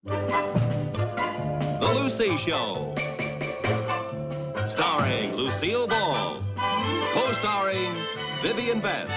The Lucy Show. Starring Lucille Ball. Co-starring Vivian Vance.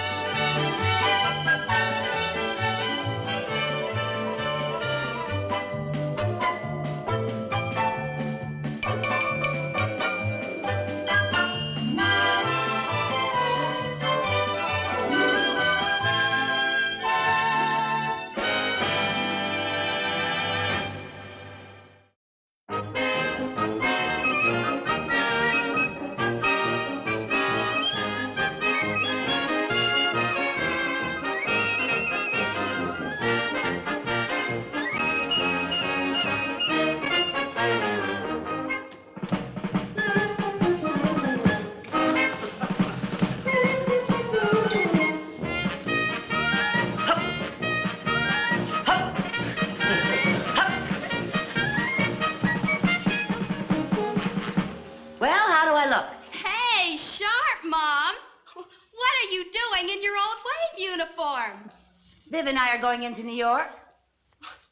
Viv and I are going into New York.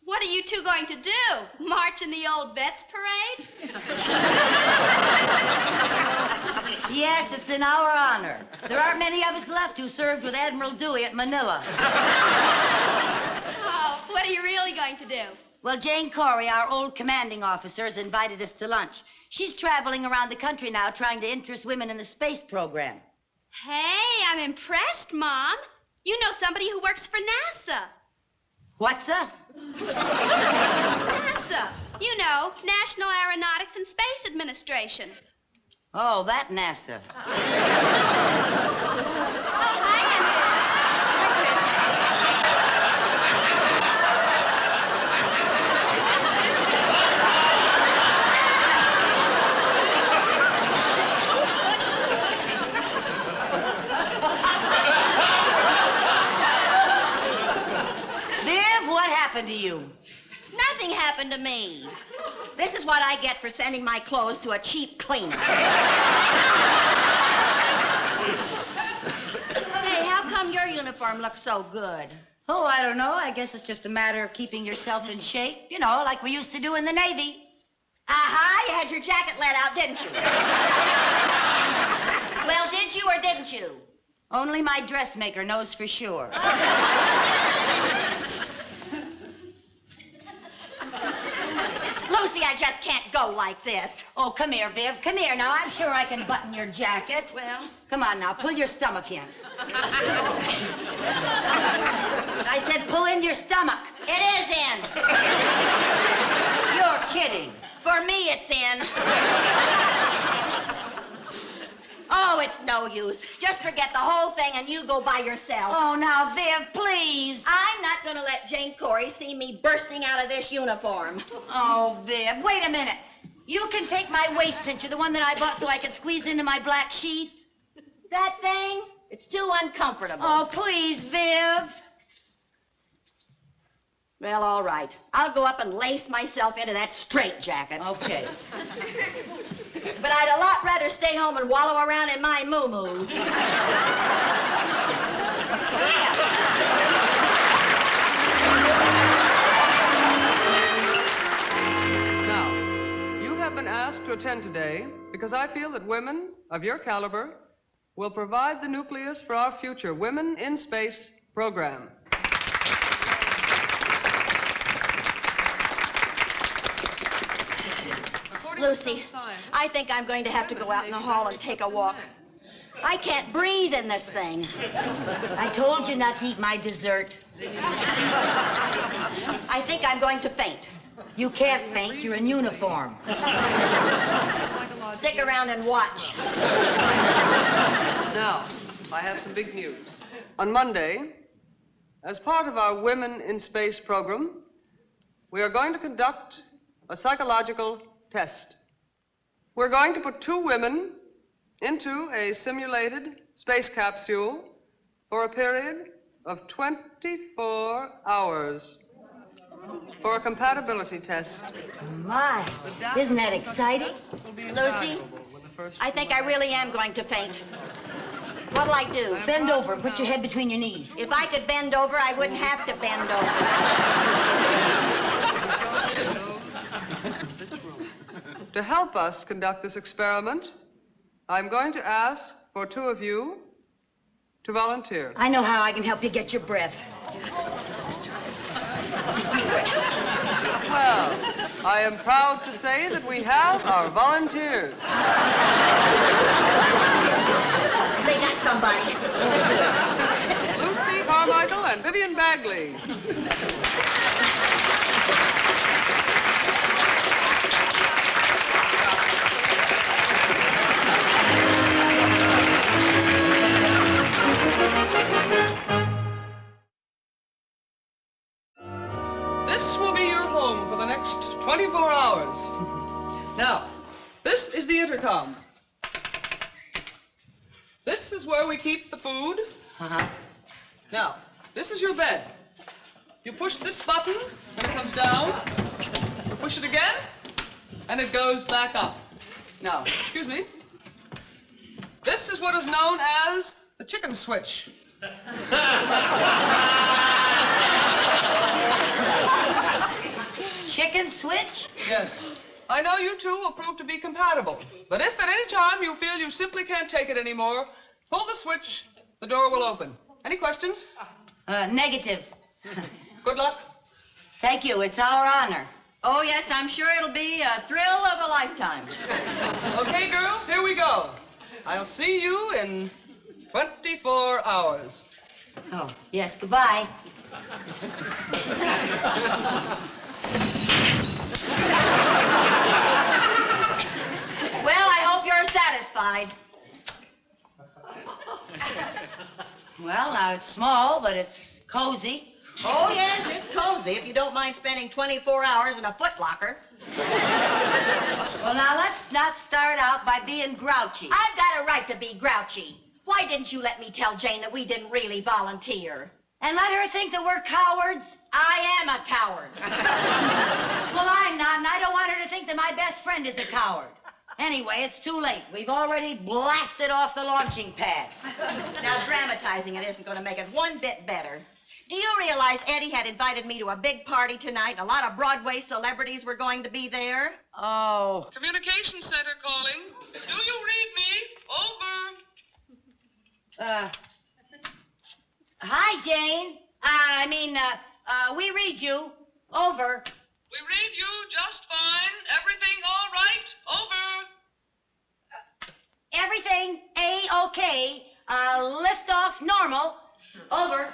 What are you two going to do? March in the old Vets parade? Yes, it's in our honor. There aren't many of us left who served with Admiral Dewey at Manila. Oh, what are you really going to do? Well, Jane Corey, our old commanding officer, has invited us to lunch. She's traveling around the country now trying to interest women in the space program. Hey, I'm impressed, Mom. You know somebody who works for NASA. What's up? NASA. You know, National Aeronautics and Space Administration. Oh, that NASA. Oh, hi, To you. Nothing happened to me. This is what I get for sending my clothes to a cheap cleaner. Hey, how come your uniform looks so good? Oh, I don't know. I guess it's just a matter of keeping yourself in shape. You know, like we used to do in the Navy. Aha, you had your jacket let out, didn't you? Well, did you or didn't you? Only my dressmaker knows for sure. Lucy, I just can't go like this. Oh, come here, Viv. Come here now. I'm sure I can button your jacket. Well? Come on now. Pull your stomach in. I said pull in your stomach. It is in. You're kidding. For me, it's in. Oh, it's no use. Just forget the whole thing and you go by yourself. Oh, now, Viv, please. I'm not going to let Jane Corey see me bursting out of this uniform. Oh, Viv, wait a minute. You can take my waist cincher, the one that I bought so I could squeeze into my black sheath. That thing? It's too uncomfortable. Oh, please, Viv. Well, all right. I'll go up and lace myself into that straitjacket. Okay. But I'd a lot rather stay home and wallow around in my moo-moo. Now, you have been asked to attend today because I feel that women of your caliber will provide the nucleus for our future Women in Space program. Lucy, I think I'm going to have to go out in the hall and take a walk. I can't breathe in this thing. I told you not to eat my dessert. I think I'm going to faint. You can't faint. You're in uniform. Stick around and watch. Now, I have some big news. On Monday, as part of our Women in Space program, we are going to conduct a psychological test. We're going to put 2 women into a simulated space capsule for a period of 24 hours for a compatibility test. My, isn't that exciting? Lucy, I think I really am going to faint. What'll I do? Bend over and put your head between your knees. If I could bend over, I wouldn't have to bend over. To help us conduct this experiment, I'm going to ask for 2 of you to volunteer. I know how I can help you get your breath. Well, I am proud to say that we have our volunteers. They got somebody. Lucy Carmichael and Vivian Bagley. This will be your home for the next 24 hours. Now, this is the intercom. This is where we keep the food. Uh-huh. Now, this is your bed. You push this button, and it comes down. You push it again, and it goes back up. Now, excuse me. This is what is known as the chicken switch. Chicken switch? Yes. I know you two will prove to be compatible. But if at any time you feel you simply can't take it anymore, pull the switch, the door will open. Any questions? Negative. Good luck. Thank you. It's our honor. Oh, yes, I'm sure it'll be a thrill of a lifetime. Okay, girls, here we go. I'll see you in 24 hours. Oh, yes. Goodbye. Well, I hope you're satisfied. Well, now it's small, but it's cozy. Oh, yes, it's cozy if you don't mind spending 24 hours in a footlocker. Well, now let's not start out by being grouchy. I've got a right to be grouchy. Why didn't you let me tell Jane that we didn't really volunteer? And let her think that we're cowards? I am a coward. Well, I'm not, and I don't want her to think that my best friend is a coward. Anyway, it's too late. We've already blasted off the launching pad. Now, dramatizing it isn't going to make it one bit better. Do you realize Eddie had invited me to a big party tonight? A lot of Broadway celebrities were going to be there. Oh. Communications Center calling. Do you read me? Over. Hi, Jane. We read you. Over. We read you just fine. Everything all right? Over. Everything A-OK. Lift off normal. Over.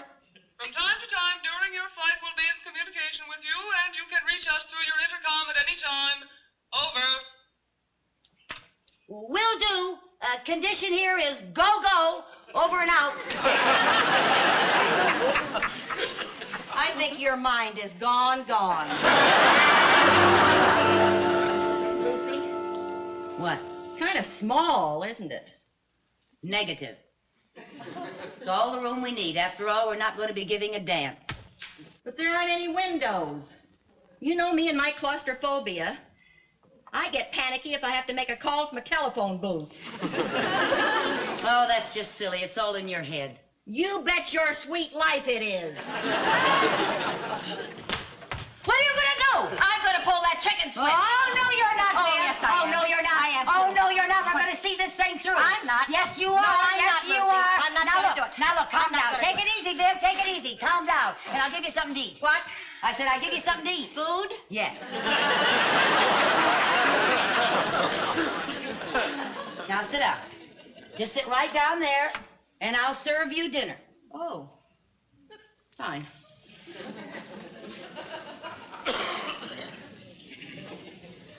From time to time during your flight, we'll be in communication with you, and you can reach us through your intercom at any time. Over. Will do. Condition here is go-go. Over and out. I think your mind is gone. Lucy? What? Kind of small, isn't it? Negative. It's all the room we need. After all, we're not going to be giving a dance. But there aren't any windows. You know me and my claustrophobia. I get panicky if I have to make a call from a telephone booth. Oh, that's just silly. It's all in your head. You bet your sweet life it is. What are you going to do? I'm going to pull that chicken switch. Oh, no, you're not, Oh, Viv. yes, I am. Oh, no, you're not. I am, Oh, too. no, you're not. We're going to see this thing through. I'm not. Yes, you are. No, I'm yes, not, you Lucy. are. I'm not now, gonna look. do it. Now, look. Calm I'm not down. gonna Take do it easy, Viv. Take it easy. Calm down. And I'll give you something to eat. What? I said I'll give you something to eat. Food? Yes. Now, sit down. Just sit right down there, and I'll serve you dinner. Oh. Fine.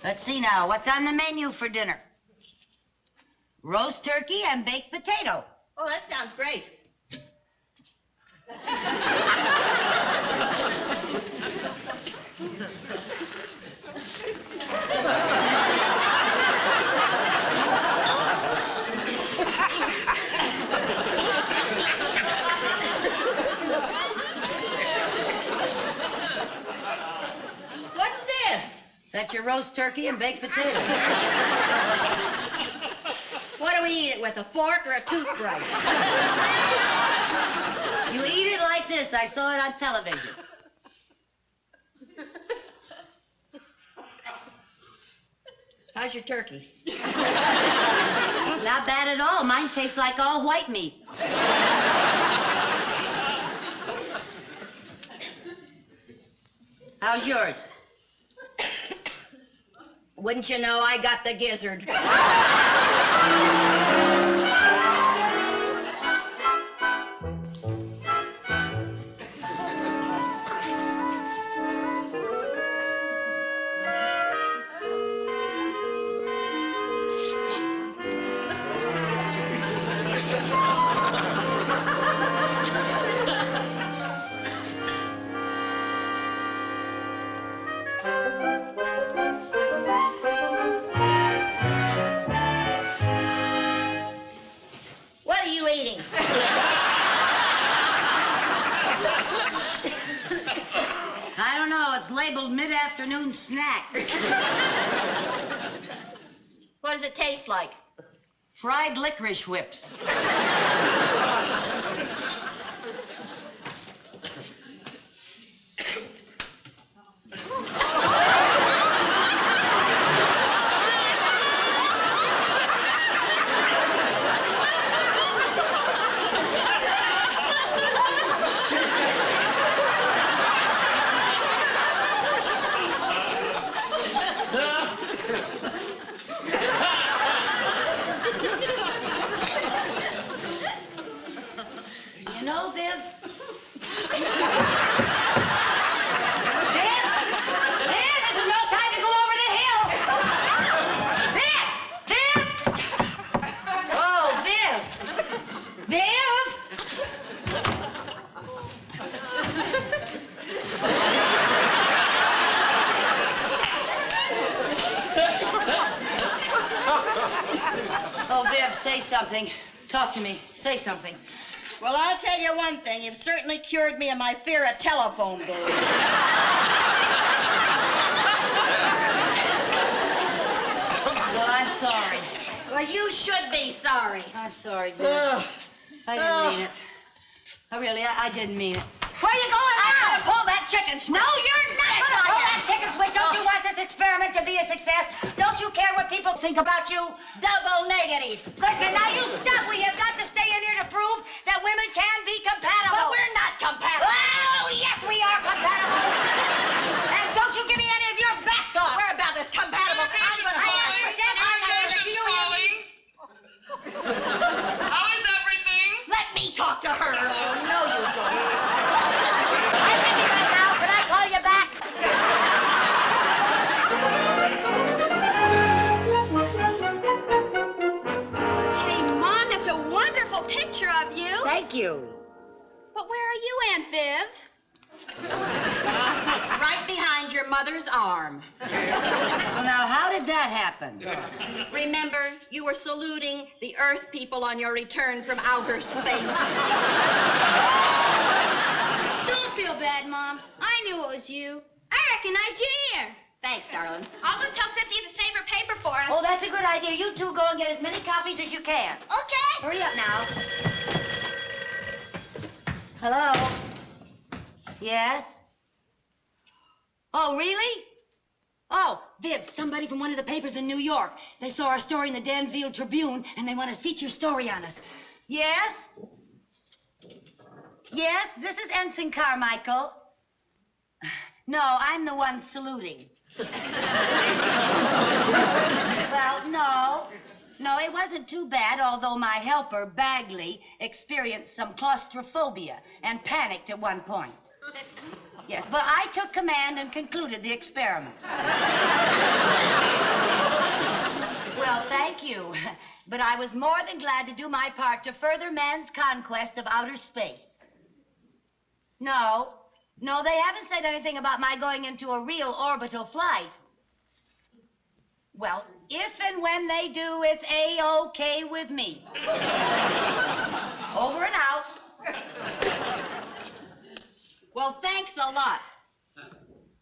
Let's see now. What's on the menu for dinner? Roast turkey and baked potato. Oh, that sounds great. What's this? That's your roast turkey and baked potato. What do we eat it with, a fork or a toothbrush? You eat it like this. I saw it on television. I How's your turkey? Not bad at all. Mine tastes like all white meat. How's yours? Wouldn't you know I got the gizzard? What are you eating? I don't know. It's labeled mid-afternoon snack. What does it taste like? Fried licorice whips. You know, Viv? Viv, this is no time to go over the hill. Viv! Viv! Oh, Viv! Viv! Oh, Viv, say something. Talk to me. Say something. Well, I'll tell you one thing. You've certainly cured me of my fear of telephone booths. Well, I'm sorry. Well, you should be sorry. I'm sorry, Viv. I didn't mean it. I didn't mean it. Where are you going now? I'm gonna pull that chicken switch. No, you're not gonna pull that chicken switch. Don't you want this experiment to be a success? Don't you care what people think about you? Double negative. Listen, now you stop. We have got to stay in here to prove that women can be compatible. But we're not compatible. Oh, yes, we are compatible. And don't you give me any of your back talk. We're about as compatible. How is everything? Let me talk to her. Oh, no, you don't. I'm busy right now. Can I call you back? Hey, Mom, that's a wonderful picture of you. Thank you. But where are you, Aunt Viv? Right behind your mother's arm. Well, now, how did that happen? Remember, you were saluting the Earth people on your return from outer space. Don't feel bad, Mom. I knew it was you. I recognize you here. Thanks, darling. I'll go tell Cynthia to save her paper for us. Oh, that's a good idea. You two go and get as many copies as you can. Okay. Hurry up now. Hello? Yes? Oh, really? Oh, Viv, somebody from one of the papers in New York. They saw our story in the Danville Tribune, and they want a feature story on us. Yes? Yes, this is Ensign Carmichael. No, I'm the one saluting. Well, no. No, it wasn't too bad, although my helper, Bagley, experienced some claustrophobia and panicked at one point. Yes, but I took command and concluded the experiment. Well, thank you. But I was more than glad to do my part to further man's conquest of outer space. No, they haven't said anything about my going into a real orbital flight. Well, if and when they do, it's A-OK with me. Over and out. Well, thanks a lot.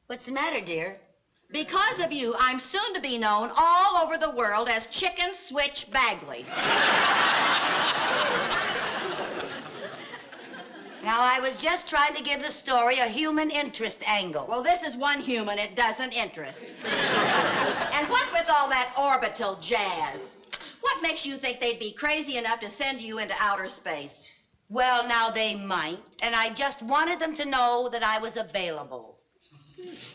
What's the matter, dear? Because of you, I'm soon to be known all over the world as Chicken Switch Bagley. Now, I was just trying to give the story a human interest angle. Well, this is one human it doesn't interest. And what's with all that orbital jazz? What makes you think they'd be crazy enough to send you into outer space? Well, now they might, and I just wanted them to know that I was available.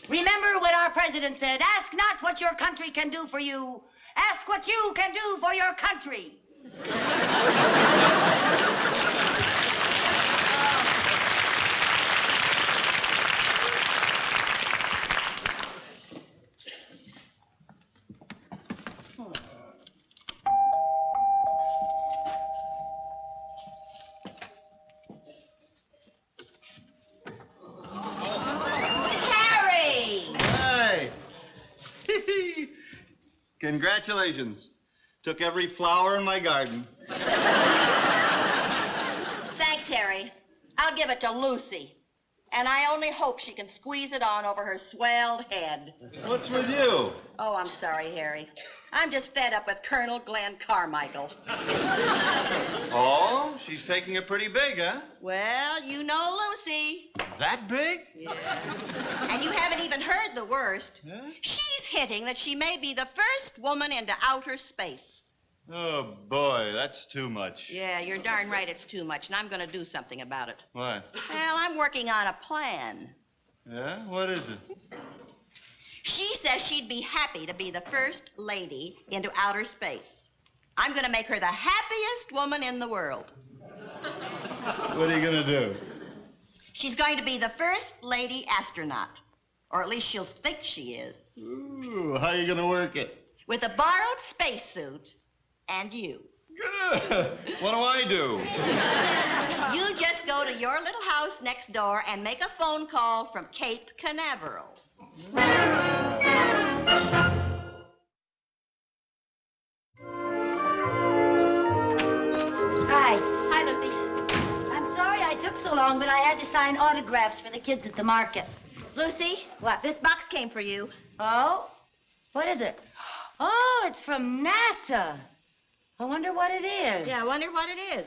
Remember what our president said, ask not what your country can do for you, ask what you can do for your country. Congratulations. Took every flower in my garden. Thanks, Harry. I'll give it to Lucy. And I only hope she can squeeze it on over her swelled head. What's with you? Oh, I'm sorry, Harry. I'm just fed up with Colonel Glenn Carmichael. Oh, she's taking it pretty big, huh? Well, you know Lucy. That big? Yeah. And you haven't even heard the worst. Huh? She's hinting that she may be the first woman into outer space. Oh, boy, that's too much. Yeah, you're darn right it's too much, and I'm going to do something about it. What? Well, I'm working on a plan. Yeah? What is it? She says she'd be happy to be the first lady into outer space. I'm going to make her the happiest woman in the world. What are you going to do? She's going to be the first lady astronaut. Or at least she'll think she is. Ooh, how are you going to work it? With a borrowed spacesuit and you. Good. What do I do? You just go to your little house next door and make a phone call from Cape Canaveral. Hi. Hi, Lucy. I'm sorry I took so long, but I had to sign autographs for the kids at the market. Lucy? What? This box came for you. Oh? What is it? Oh, it's from NASA. I wonder what it is. Yeah, I wonder what it is.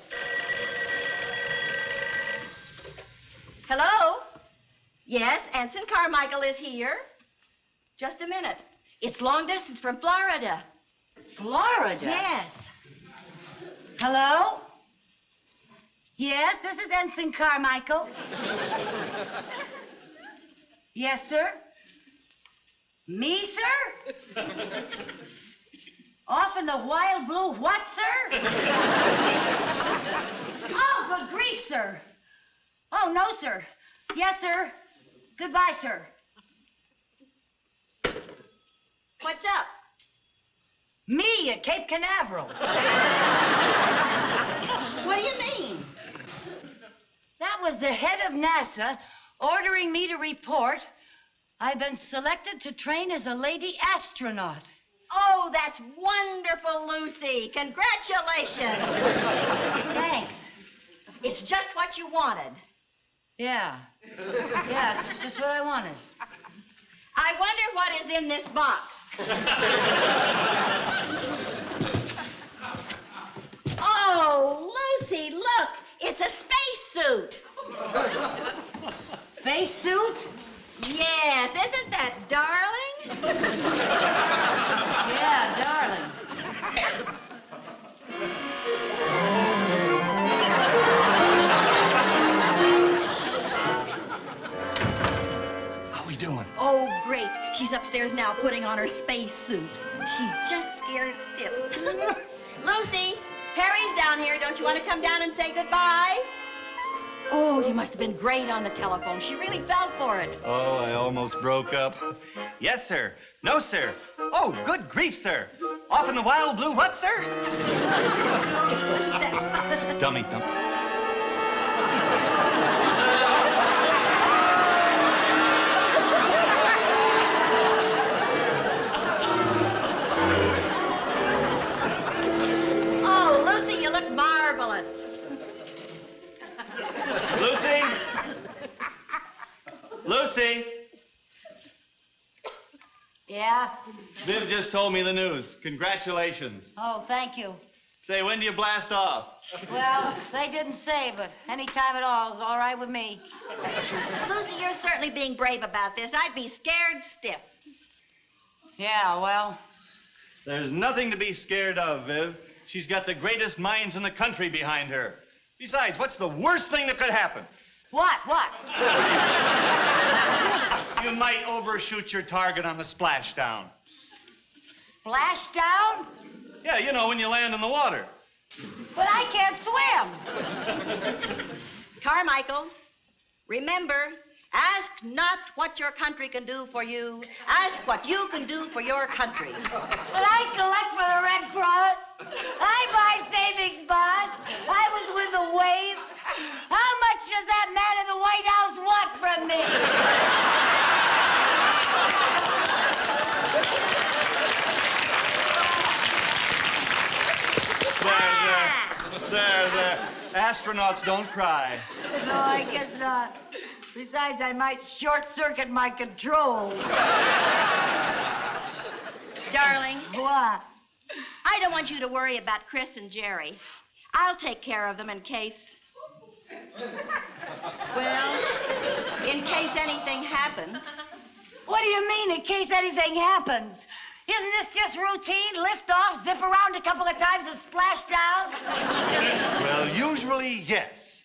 Hello? Yes, Ensign Carmichael is here. Just a minute. It's long distance from Florida. Florida? Yes. Hello? Yes, this is Ensign Carmichael. Yes, sir? Me, sir? Off in the wild blue what, sir? Oh, good grief, sir. Oh, no, sir. Yes, sir. Goodbye, sir. What's up? Me at Cape Canaveral. What do you mean? That was the head of NASA ordering me to report I've been selected to train as a lady astronaut. Oh, that's wonderful, Lucy. Congratulations. Thanks. It's just what you wanted. Yeah. Yeah, it's just what I wanted. I wonder what is in this box. Oh, Lucy, look. It's a spacesuit. Spacesuit? Yes, isn't that darling? Yeah, darling. How we doing? Oh, great. She's upstairs now putting on her spacesuit. She's just scared stiff. Lucy, Harry's down here. Don't you want to come down and say goodbye? Oh, you must have been great on the telephone. She really fell for it. Oh, I almost broke up. Yes, sir. No, sir. Oh, good grief, sir. Off in the wild blue what, sir? Dummy, dummy. Oh, Lucy, you look marvelous. Lucy? Lucy? Yeah? Viv just told me the news. Congratulations. Oh, thank you. Say, when do you blast off? Well, they didn't say, but any time at all is all right with me. Lucy, you're certainly being brave about this. I'd be scared stiff. Yeah, well, There's nothing to be scared of, Viv. She's got the greatest minds in the country behind her. Besides, what's the worst thing that could happen? what? You might overshoot your target on the splashdown. Splashdown? Yeah, you know, when you land in the water. But I can't swim. Carmichael, remember, ask not what your country can do for you. Ask what you can do for your country. But I collect for the Red Cross. I buy savings bonds. I was with the Wave. How much does that man in the White House want from me? There. Astronauts don't cry. No, I guess not. Besides, I might short-circuit my control. Darling, What? I don't want you to worry about Chris and Jerry. I'll take care of them in case... Well, in case anything happens. What do you mean, in case anything happens? Isn't this just routine? Lift off, zip around a couple of times, and splash down? Well, usually, yes.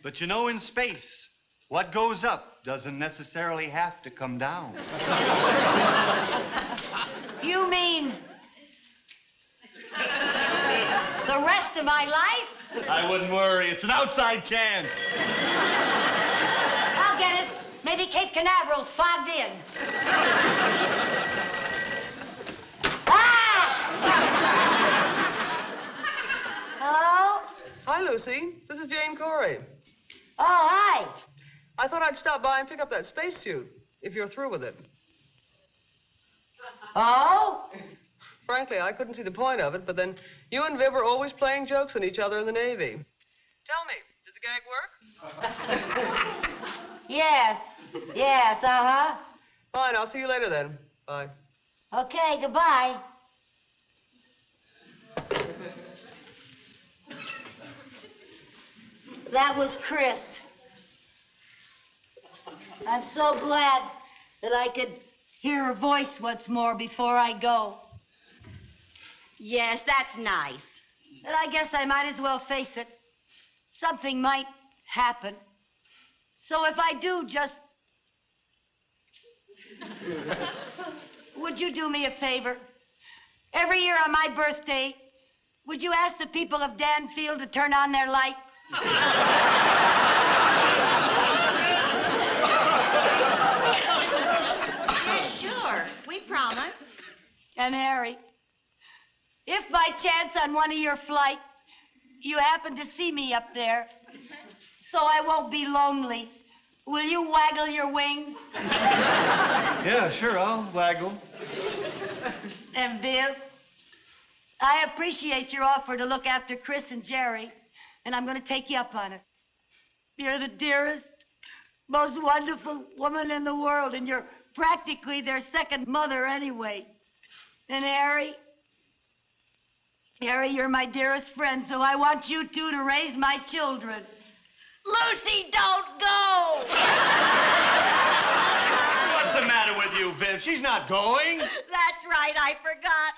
But you know, in space, what goes up doesn't necessarily have to come down. You mean the rest of my life? I wouldn't worry. It's an outside chance. I'll get it. Maybe Cape Canaveral's fogged in. Hello? Hi, Lucy. This is Jane Corey. Oh, hi. I thought I'd stop by and pick up that spacesuit, if you're through with it. Oh? Frankly, I couldn't see the point of it, but then you and Viv are always playing jokes on each other in the Navy. Tell me, did the gag work? Yes, uh-huh. Fine, I'll see you later then. Bye. Okay, goodbye. That was Chris. I'm so glad that I could hear her voice once more before I go. Yes, that's nice. But I guess I might as well face it. Something might happen. So if I do, just... Would you do me a favor? Every year on my birthday, would you ask the people of Danfield to turn on their lights? Yeah, sure. We promise. And Harry, if by chance on one of your flights you happen to see me up there, so I won't be lonely, will you waggle your wings? Yeah, sure, I'll waggle. And Viv, I appreciate your offer to look after Chris and Jerry, and I'm going to take you up on it. You're the dearest, most wonderful woman in the world, and you're practically their second mother anyway. And Harry, you're my dearest friend, so I want you two to raise my children. Lucy, don't go! What's the matter with you, Viv? She's not going. That's right, I forgot.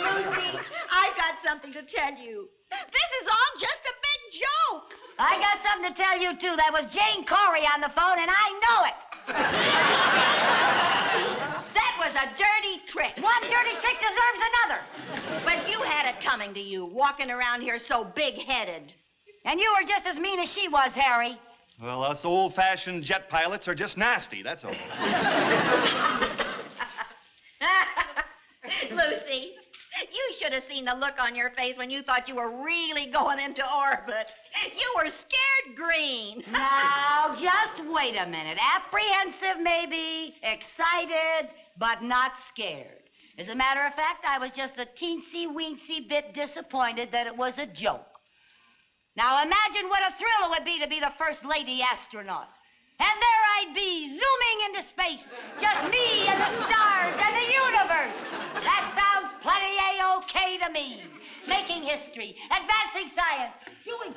Lucy, I've got something to tell you. This is all just a big joke. I got something to tell you, too. That was Jane Corey on the phone, and I know it. That was a dirty trick. One dirty trick deserves another. But you had it coming to you, walking around here so big-headed. And you were just as mean as she was, Harry. Well, us old-fashioned jet pilots are just nasty, that's all. Lucy, you should have seen the look on your face when you thought you were really going into orbit. You were scared green. Now, just wait a minute. Apprehensive, maybe, excited, but not scared. As a matter of fact, I was just a teensy-weensy bit disappointed that it was a joke. Now, imagine what a thrill it would be to be the first lady astronaut. And there I'd be, zooming into space. Just me and the stars and the universe. That sounds plenty A-OK to me. making history, advancing science, doing...